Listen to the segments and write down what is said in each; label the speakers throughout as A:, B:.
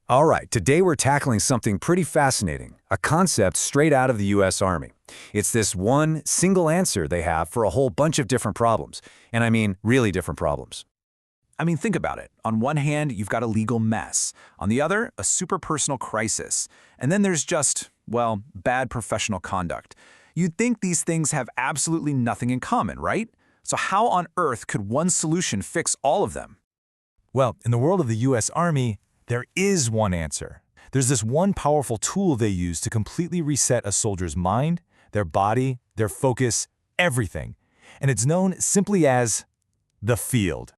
A: All right, today we're tackling something pretty fascinating, a concept straight out of the US Army. It's this one single answer they have for a whole bunch of different problems, and I mean really different problems.
B: Think about it. On one hand, you've got a legal mess. On the other, a super personal crisis. And then there's just, well, bad professional conduct. You'd think these things have absolutely nothing in common, right? So how on earth could one solution fix all of them?
C: Well, in the world of the US Army, there is one answer. There's this one powerful tool they use to completely reset a soldier's mind, their body, their focus, everything. And it's known simply as the field.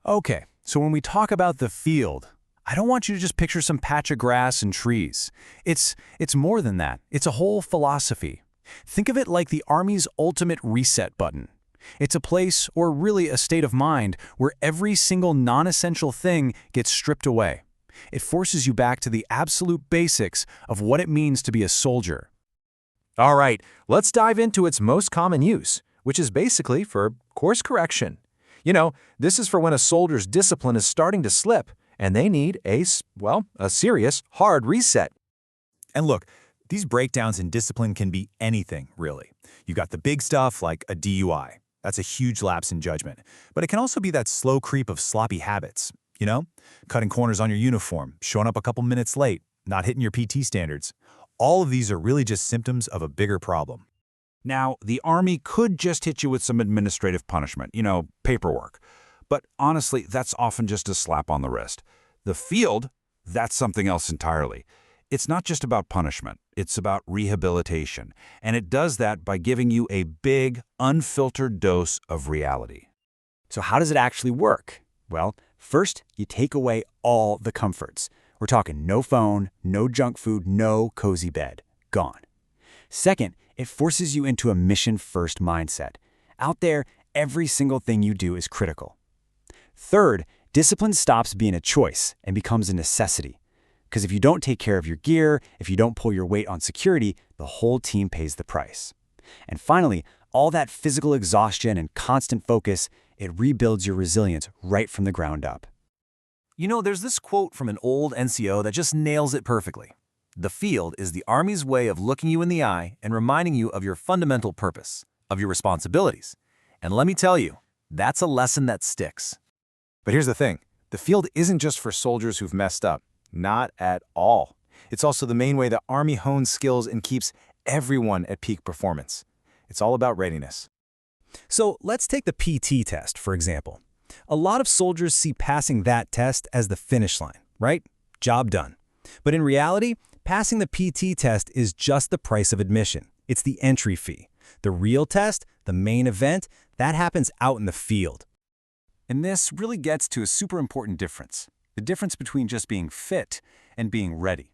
B: Okay, so when we talk about the field, I don't want you to just picture some patch of grass and trees. It's more than that. It's a whole philosophy. Think of it like the Army's ultimate reset button. It's a place, or really a state of mind, where every single non-essential thing gets stripped away. It forces you back to the absolute basics of what it means to be a soldier.
A: All right, let's dive into its most common use, which is basically for course correction. This is for when a soldier's discipline is starting to slip, and they need a serious, hard reset.
C: And look, these breakdowns in discipline can be anything, really. You got the big stuff like a DUI. That's a huge lapse in judgment. But it can also be that slow creep of sloppy habits, cutting corners on your uniform, showing up a couple minutes late, not hitting your PT standards. All of these are really just symptoms of a bigger problem.
B: Now, the Army could just hit you with some administrative punishment, paperwork. But honestly, that's often just a slap on the wrist. The field, that's something else entirely. It's not just about punishment, it's about rehabilitation. And it does that by giving you a big, unfiltered dose of reality.
D: So how does it actually work? Well, first, you take away all the comforts. We're talking no phone, no junk food, no cozy bed. Gone. Second, it forces you into a mission-first mindset. Out there, every single thing you do is critical. Third, discipline stops being a choice and becomes a necessity. Because if you don't take care of your gear, if you don't pull your weight on security, the whole team pays the price. And finally, all that physical exhaustion and constant focus, it rebuilds your resilience right from the ground up.
B: There's this quote from an old NCO that just nails it perfectly. The field is the Army's way of looking you in the eye and reminding you of your fundamental purpose, of your responsibilities. And let me tell you, that's a lesson that sticks.
A: But here's the thing. The field isn't just for soldiers who've messed up. Not at all. It's also the main way the Army hones skills and keeps everyone at peak performance. It's all about readiness.
E: So let's take the PT test, for example. A lot of soldiers see passing that test as the finish line, right? Job done. But in reality, passing the PT test is just the price of admission. It's the entry fee. The real test, the main event, that happens out in the field.
B: And this really gets to a super important difference. The difference between just being fit and being ready.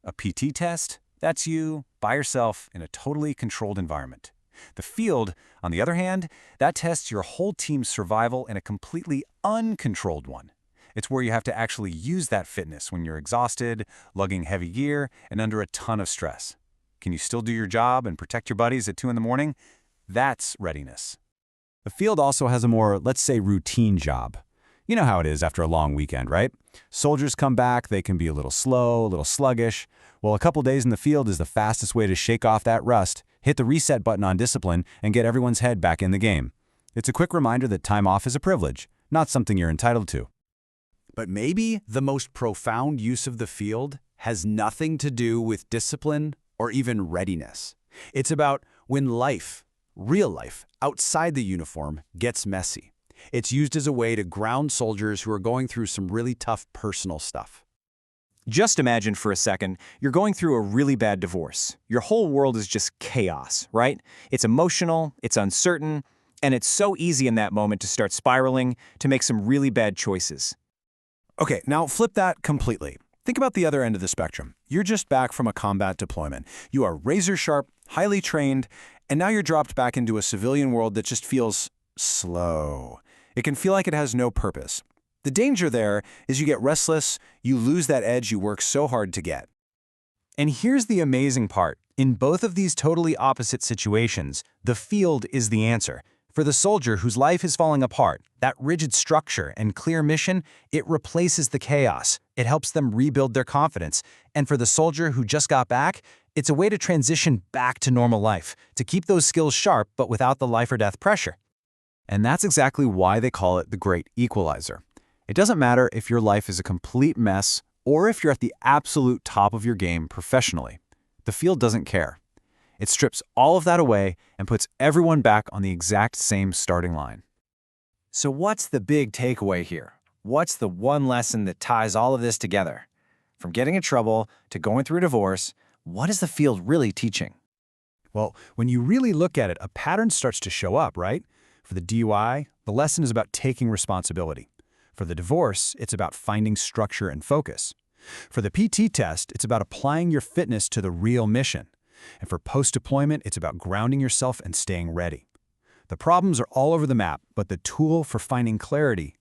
B: A PT test, that's you, by yourself, in a totally controlled environment. The field, on the other hand, that tests your whole team's survival in a completely uncontrolled one. It's where you have to actually use that fitness when you're exhausted, lugging heavy gear, and under a ton of stress. Can you still do your job and protect your buddies at 2 in the morning? That's readiness.
E: The field also has a more, let's say, routine job. You know how it is after a long weekend, right? Soldiers come back, they can be a little slow, a little sluggish. Well, a couple days in the field is the fastest way to shake off that rust, hit the reset button on discipline, and get everyone's head back in the game. It's a quick reminder that time off is a privilege, not something you're entitled to.
D: But maybe the most profound use of the field has nothing to do with discipline or even readiness. It's about when life, real life, outside the uniform gets messy. It's used as a way to ground soldiers who are going through some really tough personal stuff.
F: Just imagine for a second, you're going through a really bad divorce. Your whole world is just chaos, right? It's emotional, it's uncertain, and it's so easy in that moment to start spiraling, to make some really bad choices.
B: Okay, now flip that completely. Think about the other end of the spectrum. You're just back from a combat deployment. You are razor sharp, highly trained, and now you're dropped back into a civilian world that just feels slow. It can feel like it has no purpose. The danger there is you get restless, you lose that edge you work so hard to get.
E: And here's the amazing part. In both of these totally opposite situations, the field is the answer.
A: For the soldier whose life is falling apart, that rigid structure and clear mission, it replaces the chaos. It helps them rebuild their confidence. And for the soldier who just got back, it's a way to transition back to normal life, to keep those skills sharp but without the life or death pressure.
E: And that's exactly why they call it the great equalizer. It doesn't matter if your life is a complete mess or if you're at the absolute top of your game professionally. The field doesn't care. It strips all of that away and puts everyone back on the exact same starting line.
D: So what's the big takeaway here? What's the one lesson that ties all of this together? From getting in trouble to going through a divorce, what is the field really teaching?
C: Well, when you really look at it, a pattern starts to show up, right? For the DUI, the lesson is about taking responsibility. For the divorce, it's about finding structure and focus. For the PT test, it's about applying your fitness to the real mission. And for post-deployment, it's about grounding yourself and staying ready. The problems are all over the map, but the tool for finding clarity,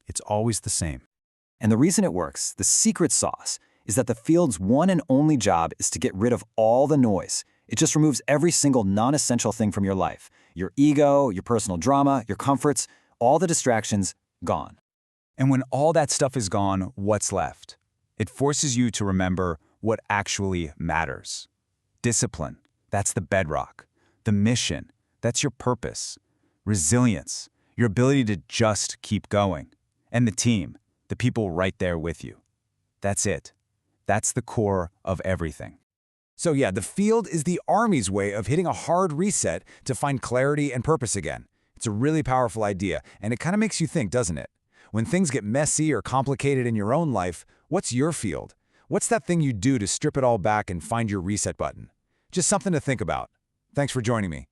C: it's always the same.
D: And the reason it works, the secret sauce, is that the field's one and only job is to get rid of all the noise. It just removes every single non-essential thing from your life. Your ego, your personal drama, your comforts, all the distractions, gone.
B: And when all that stuff is gone, what's left? It forces you to remember what actually matters. Discipline, that's the bedrock. The mission, that's your purpose. Resilience, your ability to just keep going. And the team, the people right there with you. That's it. That's the core of everything.
E: So yeah, the field is the Army's way of hitting a hard reset to find clarity and purpose again. It's a really powerful idea, and it kind of makes you think, doesn't it? When things get messy or complicated in your own life, what's your field? What's that thing you do to strip it all back and find your reset button? Just something to think about. Thanks for joining me.